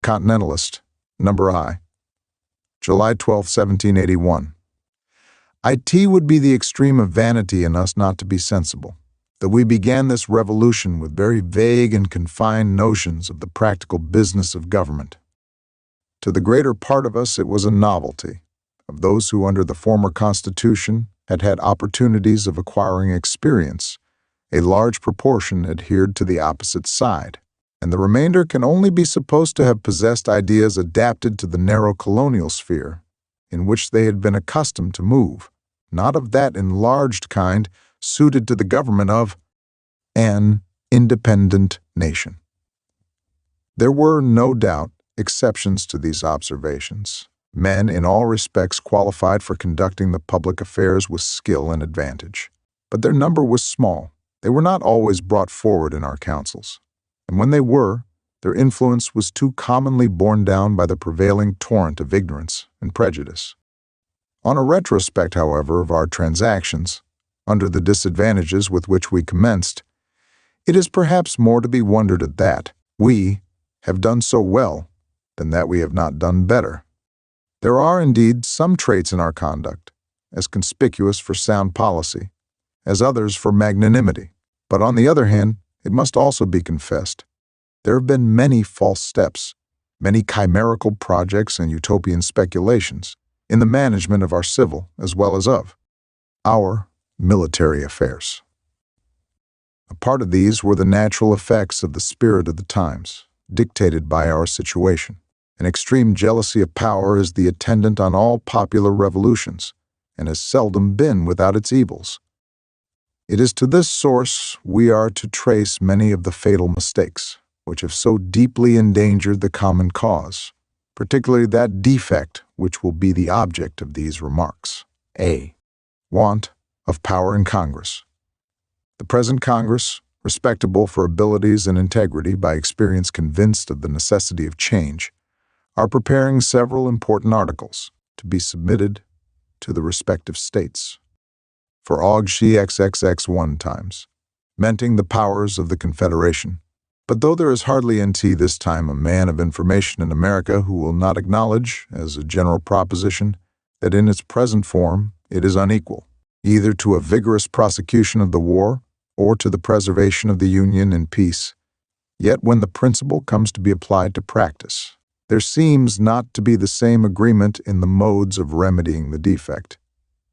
Continentalist Number I, July 12, 1781. It would be the extreme of vanity in us not to be sensible, that we began this revolution with very vague and confined notions of the practical business of government. To the greater part of us it was a novelty. Of those who under the former Constitution had had opportunities of acquiring experience, a large proportion adhered to the opposite side, and the remainder can only be supposed to have possessed ideas adapted to the narrow colonial sphere in which they had been accustomed to move, not of that enlarged kind suited to the government of an independent nation. There were, no doubt, exceptions to these observations, men in all respects qualified for conducting the public affairs with skill and advantage. But their number was small. They were not always brought forward in our councils, and when they were, their influence was too commonly borne down by the prevailing torrent of ignorance and prejudice. On a retrospect, however, of our transactions, under the disadvantages with which we commenced, it is perhaps more to be wondered at that we have done so well than that we have not done better. There are, indeed, some traits in our conduct, as conspicuous for sound policy, as others for magnanimity. But on the other hand, it must also be confessed, there have been many false steps, many chimerical projects and utopian speculations in the management of our civil as well as of our military affairs. A part of these were the natural effects of the spirit of the times, dictated by our situation. An extreme jealousy of power is the attendant on all popular revolutions, and has seldom been without its evils. It is to this source we are to trace many of the fatal mistakes which have so deeply endangered the common cause, particularly that defect which will be the object of these remarks. A. Want of power in Congress. The present Congress, respectable for abilities and integrity, by experience convinced of the necessity of change, are preparing several important articles to be submitted to the respective states for aug. XXX 1 times, menting the powers of the Confederation. But though there is hardly this time a man of information in America who will not acknowledge, as a general proposition, that in its present form it is unequal, either to a vigorous prosecution of the war or to the preservation of the Union in peace, yet when the principle comes to be applied to practice, there seems not to be the same agreement in the modes of remedying the defect,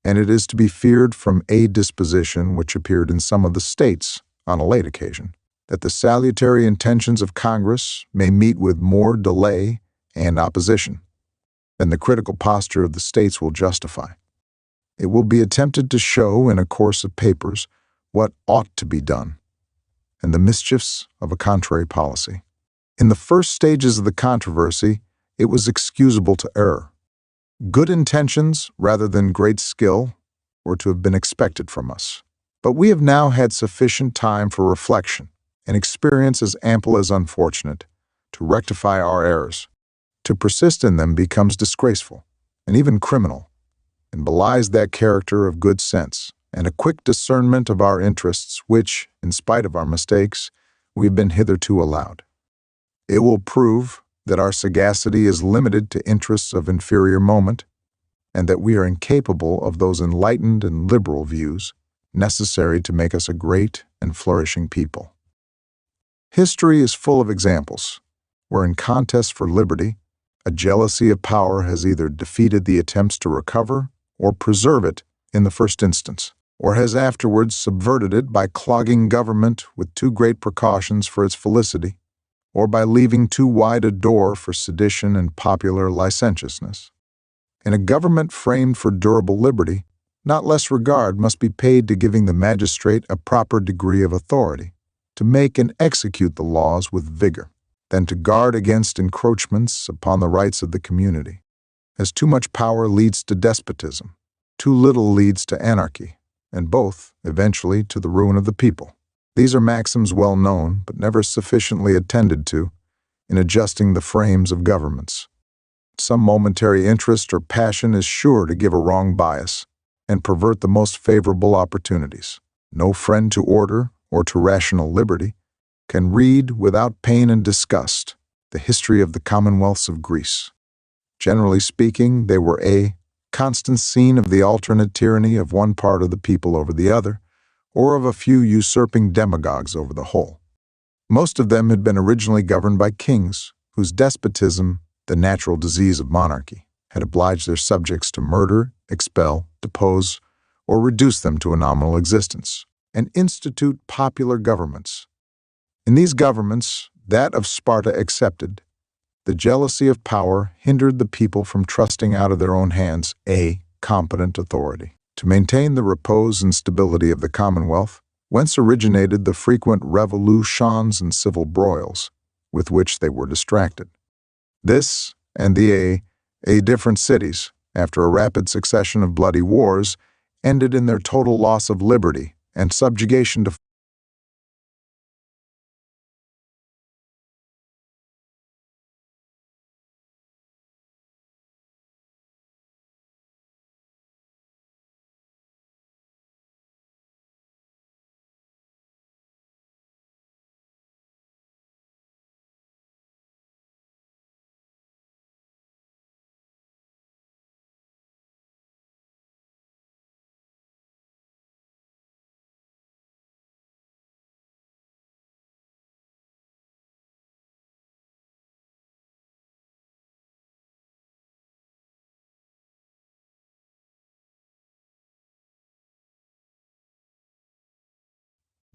and it is to be feared from a disposition which appeared in some of the states on a late occasion, that the salutary intentions of Congress may meet with more delay and opposition than the critical posture of the states will justify. It will be attempted to show in a course of papers what ought to be done, and the mischiefs of a contrary policy. In the first stages of the controversy, it was excusable to err. Good intentions, rather than great skill, were to have been expected from us. But we have now had sufficient time for reflection, and experience as ample as unfortunate, to rectify our errors. To persist in them becomes disgraceful, and even criminal, and belies that character of good sense, and a quick discernment of our interests which, in spite of our mistakes, we have been hitherto allowed. It will prove that our sagacity is limited to interests of inferior moment, and that we are incapable of those enlightened and liberal views necessary to make us a great and flourishing people. History is full of examples where in contest for liberty, a jealousy of power has either defeated the attempts to recover or preserve it in the first instance, or has afterwards subverted it by clogging government with too great precautions for its felicity, or by leaving too wide a door for sedition and popular licentiousness. In a government framed for durable liberty, not less regard must be paid to giving the magistrate a proper degree of authority, to make and execute the laws with vigor, than to guard against encroachments upon the rights of the community. As too much power leads to despotism, too little leads to anarchy, and both, eventually, to the ruin of the people. These are maxims well known, but never sufficiently attended to, in adjusting the frames of governments. Some momentary interest or passion is sure to give a wrong bias, and pervert the most favorable opportunities. No friend to order or to rational liberty can read without pain and disgust the history of the commonwealths of Greece. Generally speaking, they were a constant scene of the alternate tyranny of one part of the people over the other, or of a few usurping demagogues over the whole. Most of them had been originally governed by kings, whose despotism, the natural disease of monarchy, had obliged their subjects to murder, expel, depose, or reduce them to a nominal existence, and institute popular governments. In these governments, that of Sparta excepted, the jealousy of power hindered the people from trusting out of their own hands a competent authority. To maintain the repose and stability of the commonwealth, whence originated the frequent revolutions and civil broils with which they were distracted. This and the different cities, after a rapid succession of bloody wars, ended in their total loss of liberty and subjugation to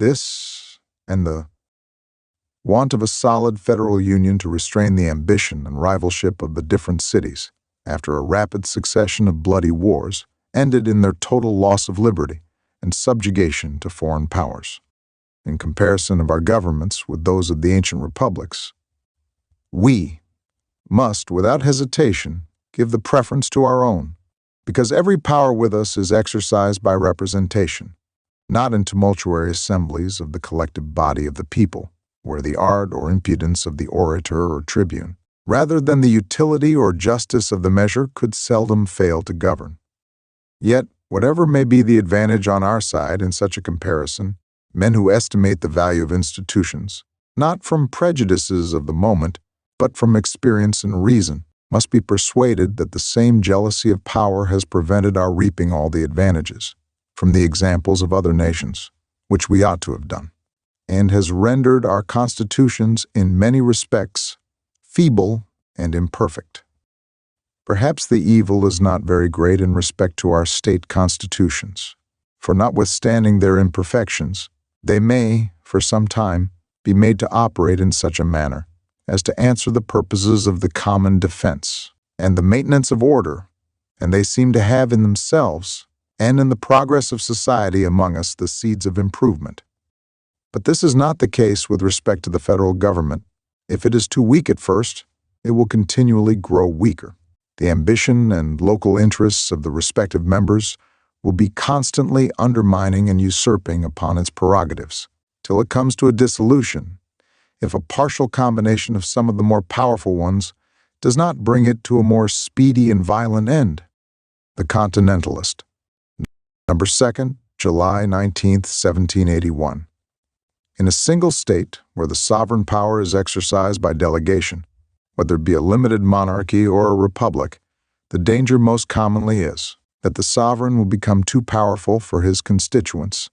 this and the want of a solid federal union to restrain the ambition and rivalship of the different cities, after a rapid succession of bloody wars, ended in their total loss of liberty and subjugation to foreign powers. In comparison of our governments with those of the ancient republics, we must, without hesitation, give the preference to our own, because every power with us is exercised by representation, not in tumultuary assemblies of the collective body of the people, where the art or impudence of the orator or tribune, rather than the utility or justice of the measure, could seldom fail to govern. Yet, whatever may be the advantage on our side in such a comparison, men who estimate the value of institutions, not from prejudices of the moment, but from experience and reason, must be persuaded that the same jealousy of power has prevented our reaping all the advantages from the examples of other nations, which we ought to have done, and has rendered our constitutions in many respects feeble and imperfect. Perhaps the evil is not very great in respect to our state constitutions, for notwithstanding their imperfections, they may, for some time, be made to operate in such a manner as to answer the purposes of the common defense and the maintenance of order, and they seem to have in themselves and in the progress of society among us the seeds of improvement. But this is not the case with respect to the federal government. If it is too weak at first, it will continually grow weaker. The ambition and local interests of the respective members will be constantly undermining and usurping upon its prerogatives, till it comes to a dissolution, if a partial combination of some of the more powerful ones does not bring it to a more speedy and violent end. The Continentalist. Number 2nd, July 19, 1781. In a single state where the sovereign power is exercised by delegation, whether it be a limited monarchy or a republic, the danger most commonly is that the sovereign will become too powerful for his constituents.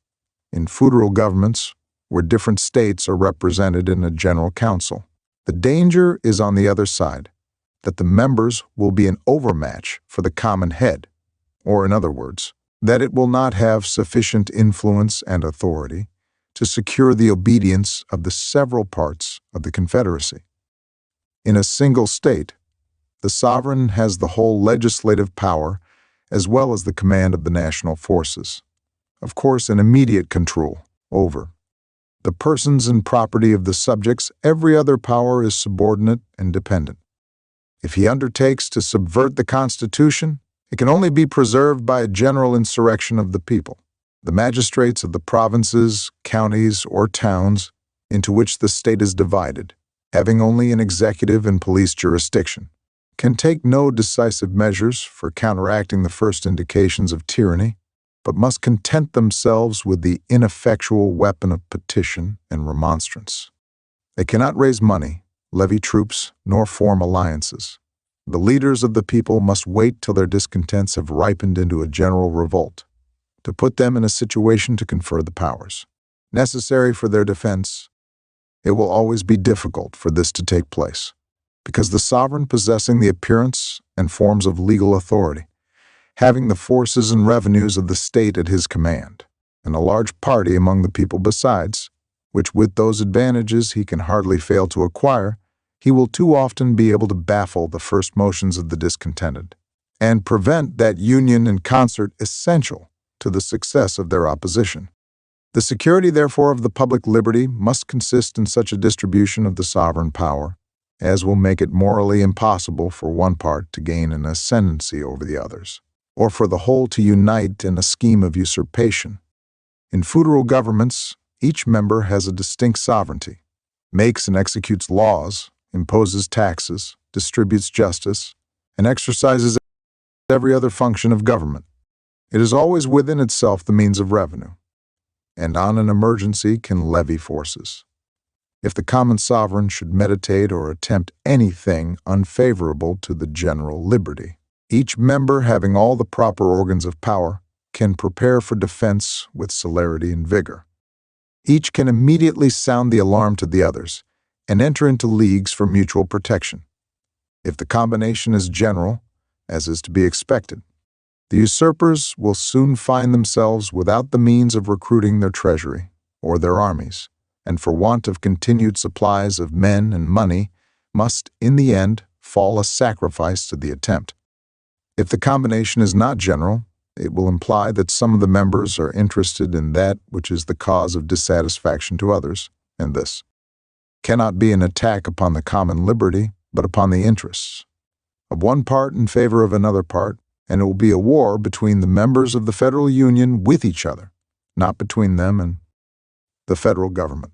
In federal governments, where different states are represented in a general council, the danger is on the other side, that the members will be an overmatch for the common head, or in other words, that it will not have sufficient influence and authority to secure the obedience of the several parts of the confederacy. In a single state, the sovereign has the whole legislative power as well as the command of the national forces. Of course, an immediate control over the persons and property of the subjects. Every other power is subordinate and dependent. If he undertakes to subvert the Constitution, it can only be preserved by a general insurrection of the people. The magistrates of the provinces, counties, or towns into which the state is divided, having only an executive and police jurisdiction, can take no decisive measures for counteracting the first indications of tyranny, but must content themselves with the ineffectual weapon of petition and remonstrance. They cannot raise money, levy troops, nor form alliances. The leaders of the people must wait till their discontents have ripened into a general revolt, to put them in a situation to confer the powers necessary for their defense. It will always be difficult for this to take place, because the sovereign possessing the appearance and forms of legal authority, having the forces and revenues of the state at his command, and a large party among the people besides, which with those advantages he can hardly fail to acquire, he will too often be able to baffle the first motions of the discontented, and prevent that union and concert essential to the success of their opposition. The security, therefore, of the public liberty must consist in such a distribution of the sovereign power as will make it morally impossible for one part to gain an ascendancy over the others, or for the whole to unite in a scheme of usurpation. In federal governments, each member has a distinct sovereignty, makes and executes laws, imposes taxes, distributes justice, and exercises every other function of government. It is always within itself the means of revenue, and on an emergency can levy forces. If the common sovereign should meditate or attempt anything unfavorable to the general liberty, each member, having all the proper organs of power, can prepare for defense with celerity and vigor. Each can immediately sound the alarm to the others and enter into leagues for mutual protection. If the combination is general, as is to be expected, the usurpers will soon find themselves without the means of recruiting their treasury or their armies, and for want of continued supplies of men and money, must, in the end, fall a sacrifice to the attempt. If the combination is not general, it will imply that some of the members are interested in that which is the cause of dissatisfaction to others, and this cannot be an attack upon the common liberty, but upon the interests of one part in favor of another part, and it will be a war between the members of the federal union with each other, not between them and the federal government.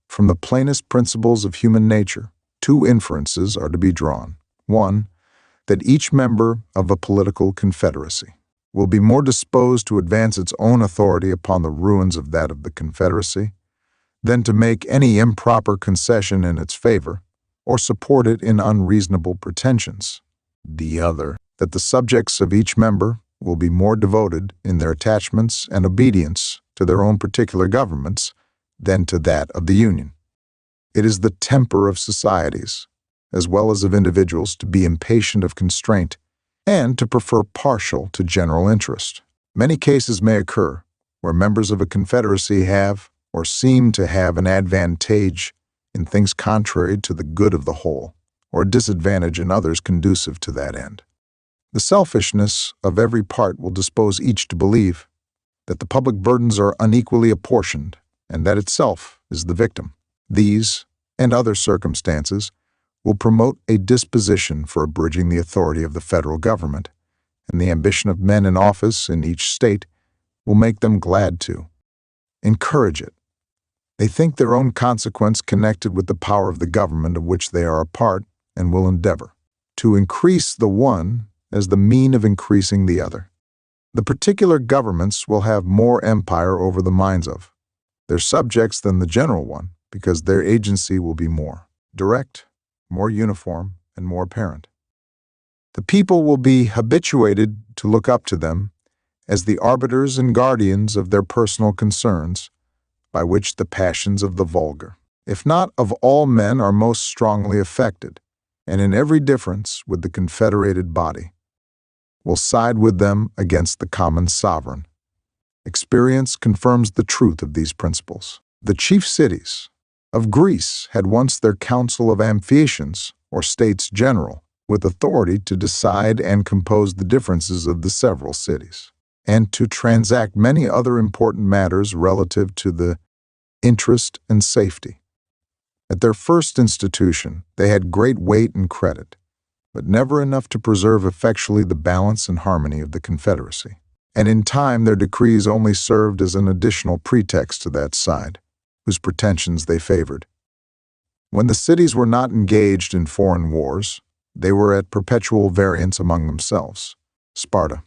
From the plainest principles of human nature, two inferences are to be drawn. One, that each member of a political confederacy will be more disposed to advance its own authority upon the ruins of that of the confederacy than to make any improper concession in its favor or support it in unreasonable pretensions. The other, that the subjects of each member will be more devoted in their attachments and obedience to their own particular governments than to that of the Union. It is the temper of societies, as well as of individuals, to be impatient of constraint and to prefer partial to general interest. Many cases may occur where members of a confederacy have or seem to have an advantage in things contrary to the good of the whole, or a disadvantage in others conducive to that end. The selfishness of every part will dispose each to believe that the public burdens are unequally apportioned, and that itself is the victim. These, and other circumstances, will promote a disposition for abridging the authority of the federal government, and the ambition of men in office in each state will make them glad to encourage it. They think their own consequence connected with the power of the government of which they are a part, and will endeavor to increase the one as the mean of increasing the other. The particular governments will have more empire over the minds of their subjects than the general one, because their agency will be more direct, more uniform, and more apparent. The people will be habituated to look up to them as the arbiters and guardians of their personal concerns, by which the passions of the vulgar, if not of all men, are most strongly affected, and in every difference with the confederated body, will side with them against the common sovereign. Experience confirms the truth of these principles. The chief cities of Greece had once their council of Amphiatians, or States General, with authority to decide and compose the differences of the several cities, and to transact many other important matters relative to the interest and safety. At their first institution, they had great weight and credit, but never enough to preserve effectually the balance and harmony of the confederacy. And in time their decrees only served as an additional pretext to that side, whose pretensions they favored. When the cities were not engaged in foreign wars, they were at perpetual variance among themselves. Sparta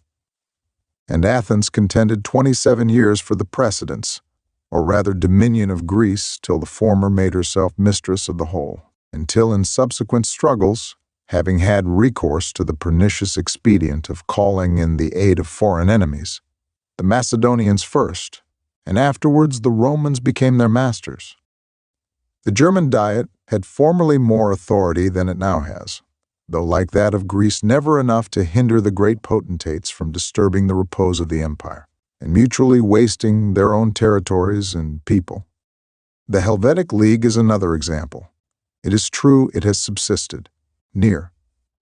and Athens contended 27 years for the precedence, or rather dominion of Greece, till the former made herself mistress of the whole, until in subsequent struggles, having had recourse to the pernicious expedient of calling in the aid of foreign enemies, the Macedonians first, and afterwards the Romans became their masters. The German Diet had formerly more authority than it now has, though like that of Greece never enough to hinder the great potentates from disturbing the repose of the empire, and mutually wasting their own territories and people. The Helvetic League is another example. It is true it has subsisted, near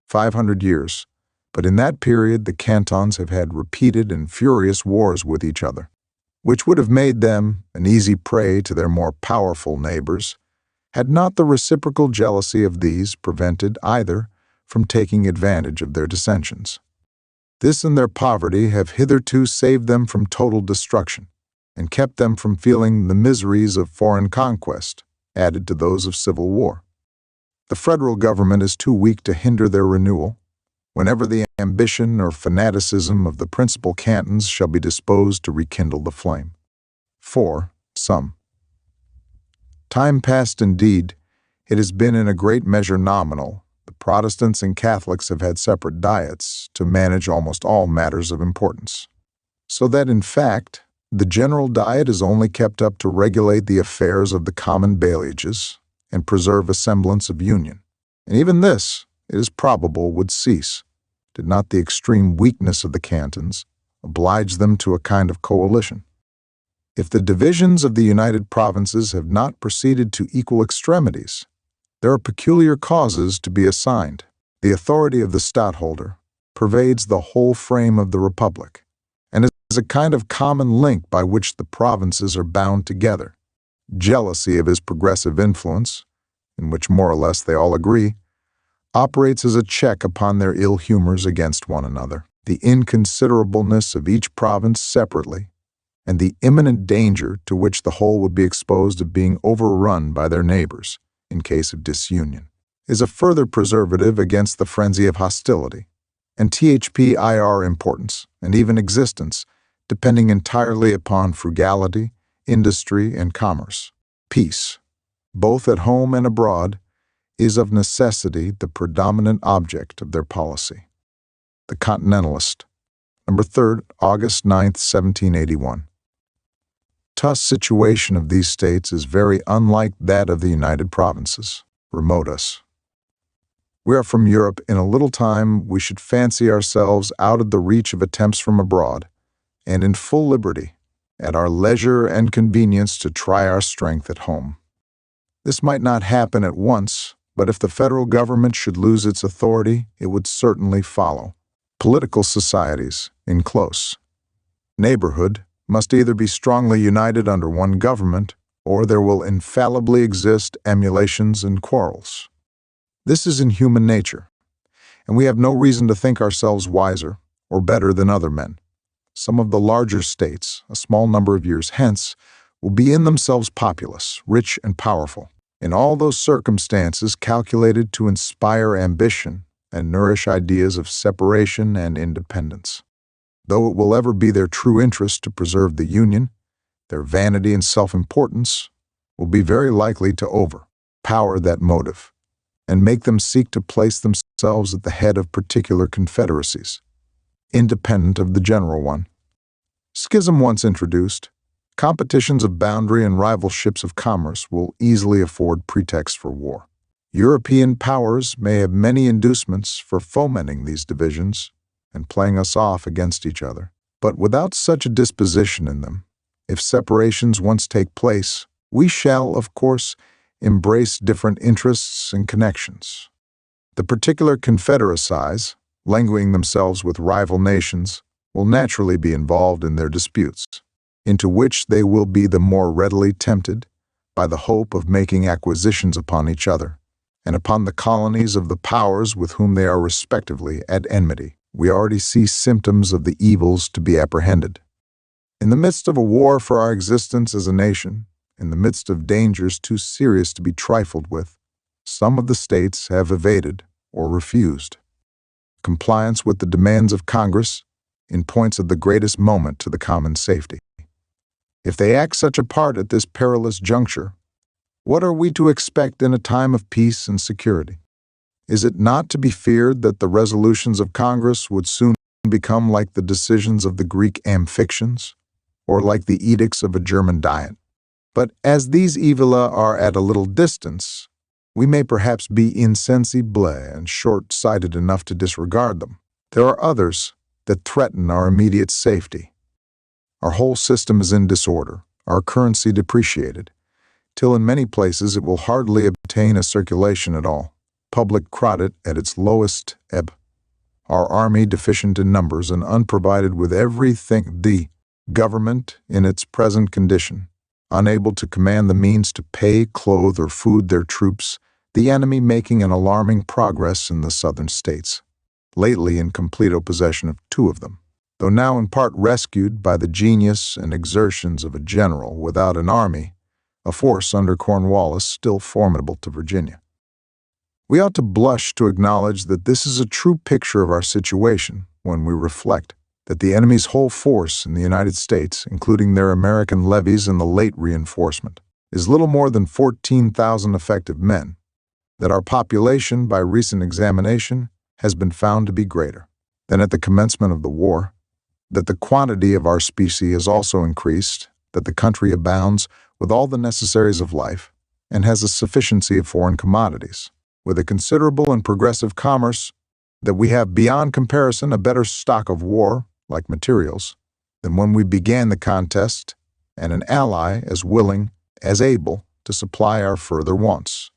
500 years, but in that period the cantons have had repeated and furious wars with each other, which would have made them an easy prey to their more powerful neighbors, had not the reciprocal jealousy of these prevented either from taking advantage of their dissensions. This and their poverty have hitherto saved them from total destruction, and kept them from feeling the miseries of foreign conquest, added to those of civil war. The federal government is too weak to hinder their renewal, whenever the ambition or fanaticism of the principal cantons shall be disposed to rekindle the flame. 4. Some. Time past indeed, it has been in a great measure nominal. The Protestants and Catholics have had separate diets to manage almost all matters of importance, so that in fact, the general diet is only kept up to regulate the affairs of the common bailliages and preserve a semblance of union. And even this, it is probable, would cease, did not the extreme weakness of the cantons oblige them to a kind of coalition. If the divisions of the United Provinces have not proceeded to equal extremities, there are peculiar causes to be assigned. The authority of the stadtholder pervades the whole frame of the republic, and is a kind of common link by which the provinces are bound together. Jealousy of his progressive influence, in which more or less they all agree, operates as a check upon their ill humors against one another. The inconsiderableness of each province separately, and the imminent danger to which the whole would be exposed of being overrun by their neighbors in case of disunion, is a further preservative against the frenzy of hostility, and THPIR importance, and even existence, depending entirely upon frugality, industry, and commerce. Peace, both at home and abroad, is of necessity the predominant object of their policy. The Continentalist, Number 3rd, August 9th, 1781. Thus, situation of these states is very unlike that of the United Provinces. Remote us. We are from Europe. In a little time we should fancy ourselves out of the reach of attempts from abroad, and in full liberty, at our leisure and convenience to try our strength at home. This might not happen at once, but if the federal government should lose its authority, it would certainly follow. Political societies, in close neighborhood, must either be strongly united under one government, or there will infallibly exist emulations and quarrels. This is in human nature, and we have no reason to think ourselves wiser or better than other men. Some of the larger states, a small number of years hence, will be in themselves populous, rich, and powerful, in all those circumstances calculated to inspire ambition and nourish ideas of separation and independence. Though it will ever be their true interest to preserve the Union, their vanity and self-importance will be very likely to overpower that motive, and make them seek to place themselves at the head of particular confederacies, independent of the general one. Schism once introduced, competitions of boundary and rivalships of commerce will easily afford pretext for war. European powers may have many inducements for fomenting these divisions and playing us off against each other, but without such a disposition in them, if separations once take place, we shall, of course, embrace different interests and connections. The particular confederacies, languishing themselves with rival nations, will naturally be involved in their disputes, into which they will be the more readily tempted by the hope of making acquisitions upon each other, and upon the colonies of the powers with whom they are respectively at enmity. We already see symptoms of the evils to be apprehended. In the midst of a war for our existence as a nation, in the midst of dangers too serious to be trifled with, some of the states have evaded or refused compliance with the demands of Congress in points of the greatest moment to the common safety. If they act such a part at this perilous juncture, What are we to expect in a time of peace and security? Is it not to be feared that the resolutions of Congress would soon become like the decisions of the Greek amphictyons, or like the edicts of a German diet? But as these evila are at a little distance, we may perhaps be insensible and short-sighted enough to disregard them. There are others that threaten our immediate safety. Our whole system is in disorder, our currency depreciated, till in many places it will hardly obtain a circulation at all. Public credit at its lowest ebb. Our army deficient in numbers and unprovided with everything. The government in its present condition, unable to command the means to pay, clothe, or food their troops, the enemy making an alarming progress in the southern states, lately in complete possession of 2 of them, though now in part rescued by the genius and exertions of a general without an army, a force under Cornwallis still formidable to Virginia. We ought to blush to acknowledge that this is a true picture of our situation when we reflect that the enemy's whole force in the United States, including their American levies and the late reinforcement, is little more than 14,000 effective men, that our population, by recent examination, has been found to be greater than at the commencement of the war, that the quantity of our specie has also increased, that the country abounds with all the necessaries of life, and has a sufficiency of foreign commodities, with a considerable and progressive commerce, that we have beyond comparison a better stock of war, like materials, than when we began the contest, and an ally as willing as able to supply our further wants,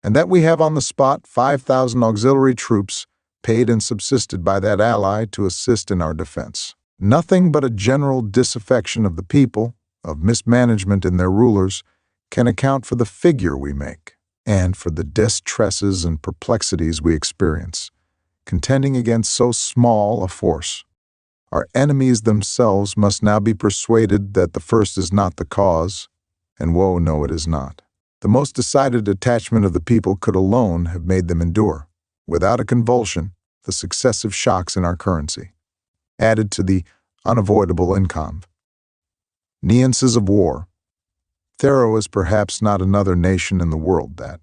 and that we have on the spot 5,000 auxiliary troops paid and subsisted by that ally to assist in our defense. Nothing but a general disaffection of the people, of mismanagement in their rulers, can account for the figure we make, and for the distresses and perplexities we experience, contending against so small a force. Our enemies themselves must now be persuaded that the first is not the cause, and woe, no, it is not. The most decided attachment of the people could alone have made them endure, without a convulsion, the successive shocks in our currency, added to the unavoidable inconveniences of war. There is perhaps not another nation in the world that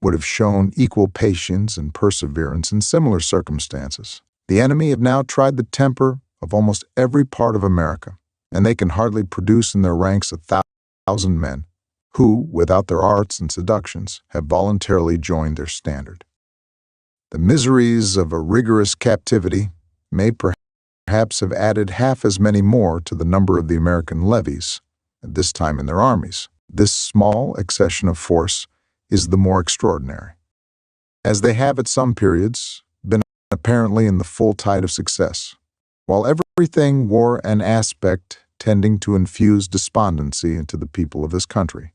would have shown equal patience and perseverance in similar circumstances. The enemy have now tried the temper of almost every part of America, and they can hardly produce in their ranks 1,000 men who, without their arts and seductions, have voluntarily joined their standard. The miseries of a rigorous captivity may perhaps have added half as many more to the number of the American levies at this time in their armies. This small accession of force is the more extraordinary, as they have at some periods been apparently in the full tide of success, while everything wore an aspect tending to infuse despondency into the people of this country.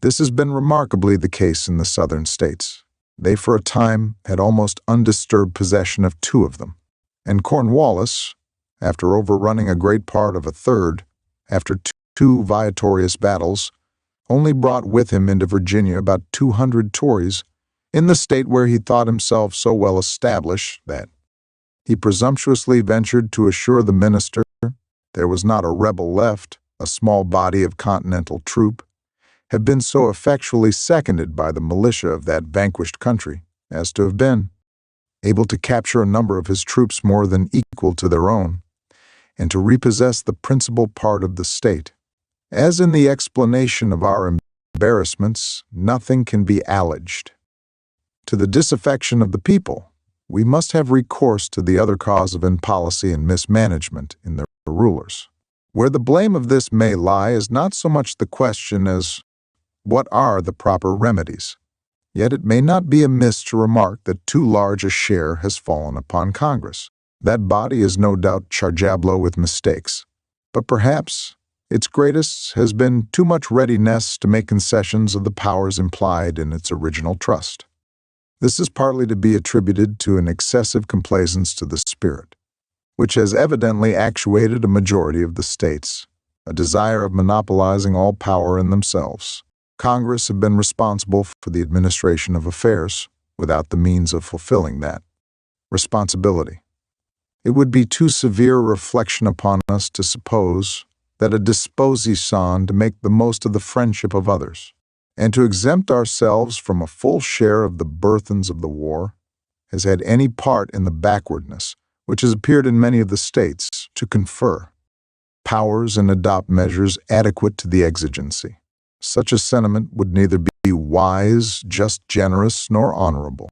This has been remarkably the case in the southern states. They for a time had almost undisturbed possession of 2 of them, and Cornwallis, after overrunning a great part of a third, after 2 victorious battles, only brought with him into Virginia about 200 Tories, in the state where he thought himself so well established that he presumptuously ventured to assure the minister there was not a rebel left, a small body of Continental troop, had been so effectually seconded by the militia of that vanquished country as to have been able to capture a number of his troops more than equal to their own, and to repossess the principal part of the state. As in the explanation of our embarrassments, nothing can be alleged to the disaffection of the people. We must have recourse to the other cause of impolicy and mismanagement in their rulers. Where the blame of this may lie is not so much the question as what are the proper remedies. Yet it may not be amiss to remark that too large a share has fallen upon Congress. That body is no doubt chargeable with mistakes, but perhaps its greatest has been too much readiness to make concessions of the powers implied in its original trust. This is partly to be attributed to an excessive complaisance to the spirit, which has evidently actuated a majority of the states, a desire of monopolizing all power in themselves. Congress have been responsible for the administration of affairs without the means of fulfilling that responsibility. It would be too severe a reflection upon us to suppose that a disposition to make the most of the friendship of others, and to exempt ourselves from a full share of the burthens of the war has had any part in the backwardness which has appeared in many of the states to confer powers and adopt measures adequate to the exigency. Such a sentiment would neither be wise, just, generous, nor honorable.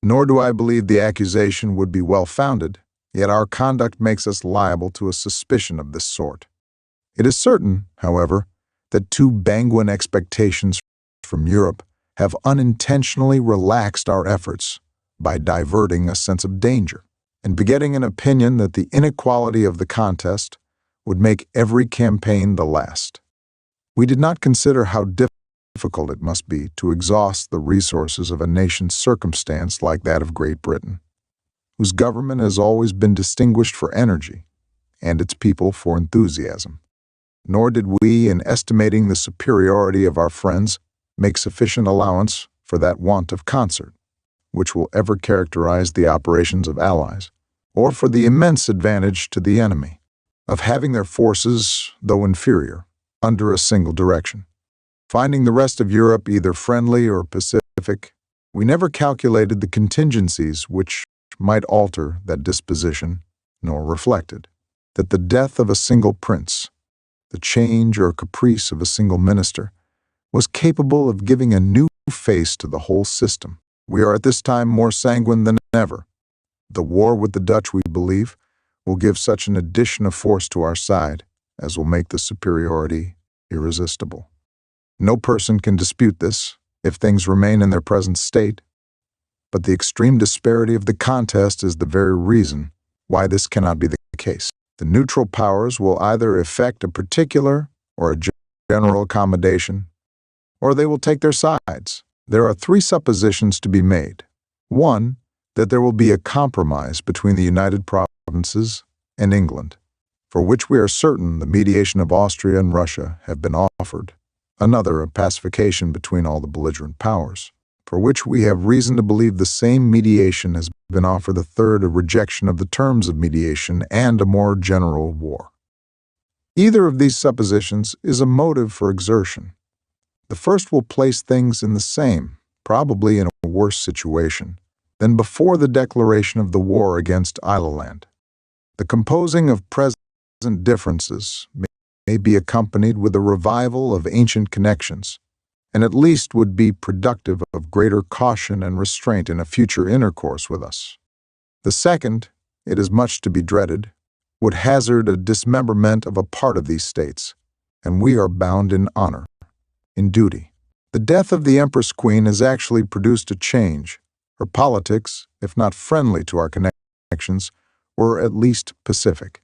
Nor do I believe the accusation would be well-founded, yet our conduct makes us liable to a suspicion of this sort. It is certain, however, that too sanguine expectations from Europe have unintentionally relaxed our efforts by diverting a sense of danger and begetting an opinion that the inequality of the contest would make every campaign the last. We did not consider how difficult it must be to exhaust the resources of a nation circumstanced like that of Great Britain, whose government has always been distinguished for energy and its people for enthusiasm. Nor did we, in estimating the superiority of our friends, make sufficient allowance for that want of concert, which will ever characterize the operations of allies, or for the immense advantage to the enemy of having their forces, though inferior, under a single direction. Finding the rest of Europe either friendly or pacific, we never calculated the contingencies which might alter that disposition, nor reflected that the death of a single prince, the change or caprice of a single minister, was capable of giving a new face to the whole system. We are at this time more sanguine than ever. The war with the Dutch, we believe, will give such an addition of force to our side as will make the superiority irresistible. No person can dispute this if things remain in their present state, but the extreme disparity of the contest is the very reason why this cannot be the case. The neutral powers will either effect a particular or a general accommodation, or they will take their sides. There are three suppositions to be made. One, that there will be a compromise between the United Provinces and England, for which we are certain the mediation of Austria and Russia have been offered. Another, a pacification between all the belligerent powers, for which we have reason to believe the same mediation has been offered. The third, a rejection of the terms of mediation and a more general war. Either of these suppositions is a motive for exertion. The first will place things in the same, probably in a worse situation, than before the declaration of the war against Ireland. The composing of present differences may be accompanied with a revival of ancient connections, and at least would be productive of greater caution and restraint in a future intercourse with us. The second, it is much to be dreaded, would hazard a dismemberment of a part of these states, and we are bound in honor, in duty. The death of the Empress Queen has actually produced a change. Her politics, if not friendly to our connections, were at least pacific,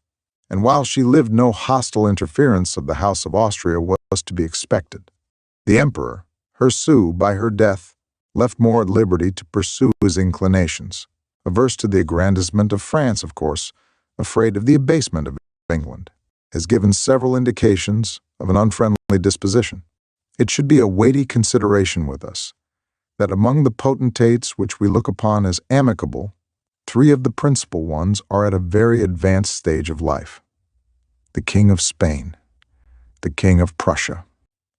and while she lived, no hostile interference of the House of Austria was to be expected. The Emperor, her sue, by her death, left more at liberty to pursue his inclinations, averse to the aggrandizement of France, of course, afraid of the abasement of England, has given several indications of an unfriendly disposition. It should be a weighty consideration with us that among the potentates which we look upon as amicable, three of the principal ones are at a very advanced stage of life: the King of Spain, the King of Prussia,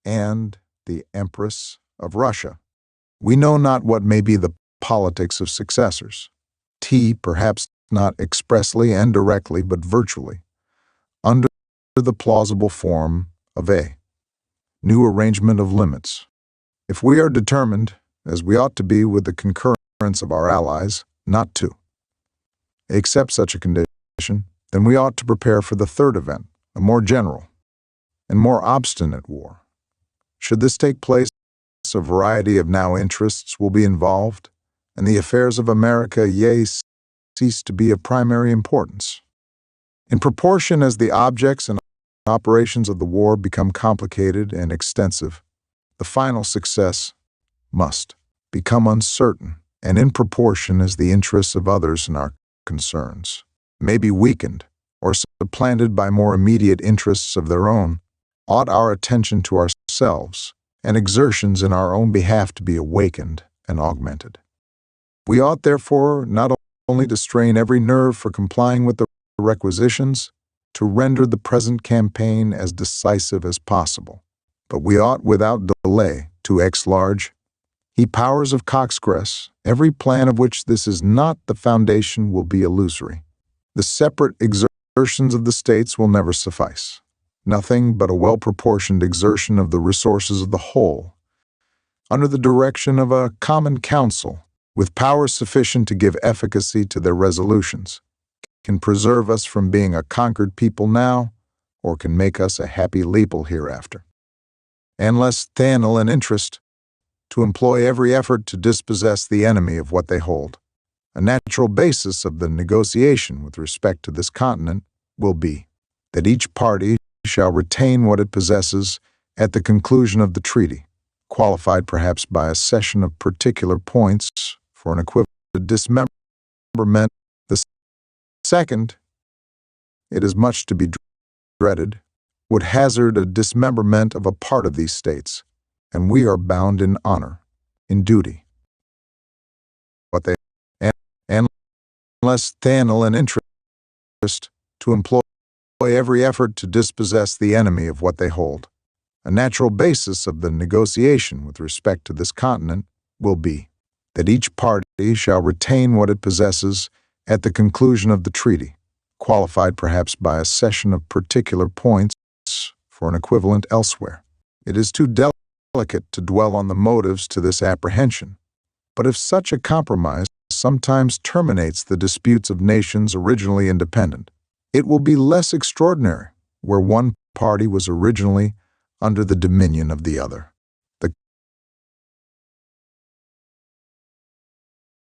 and the Empress of Russia. We know not what may be the politics of successors. Perhaps not expressly and directly, but virtually, under the plausible form of a new arrangement of limits. If we are determined, as we ought to be with the concurrence of our allies, not to accept such a condition, then we ought to prepare for the third event, a more general and more obstinate war. Should this take place, a variety of now interests will be involved, and the affairs of America cease to be of primary importance. In proportion as the objects and operations of the war become complicated and extensive, the final success must become uncertain, and in proportion as the interests of others and our concerns may be weakened or supplanted by more immediate interests of their own, ought our attention to ourselves and exertions in our own behalf to be awakened and augmented. We ought, therefore, not only to strain every nerve for complying with the requisitions, to render the present campaign as decisive as possible, but we ought without delay to large. He powers of Coxgress, every plan of which this is not the foundation will be illusory. The separate exertions of the states will never suffice. Nothing but a well-proportioned exertion of the resources of the whole, under the direction of a common council, with power sufficient to give efficacy to their resolutions, can preserve us from being a conquered people now, or can make us a happy people hereafter. And less thanal an interest, to employ every effort to dispossess the enemy of what they hold. A natural basis of the negotiation with respect to this continent will be that each party shall retain what it possesses at the conclusion of the treaty, qualified perhaps by a cession of particular points for an equivalent dismemberment. The second, it is much to be dreaded, would hazard a dismemberment of a part of these states, and we are bound in honor, in duty. What they and less thanal an interest, to employ every effort to dispossess the enemy of what they hold. A natural basis of the negotiation with respect to this continent will be that each party shall retain what it possesses at the conclusion of the treaty, qualified perhaps by a cession of particular points for an equivalent elsewhere. It is too delicate to dwell on the motives to this apprehension, but if such a compromise sometimes terminates the disputes of nations originally independent, it will be less extraordinary where one party was originally under the dominion of the other.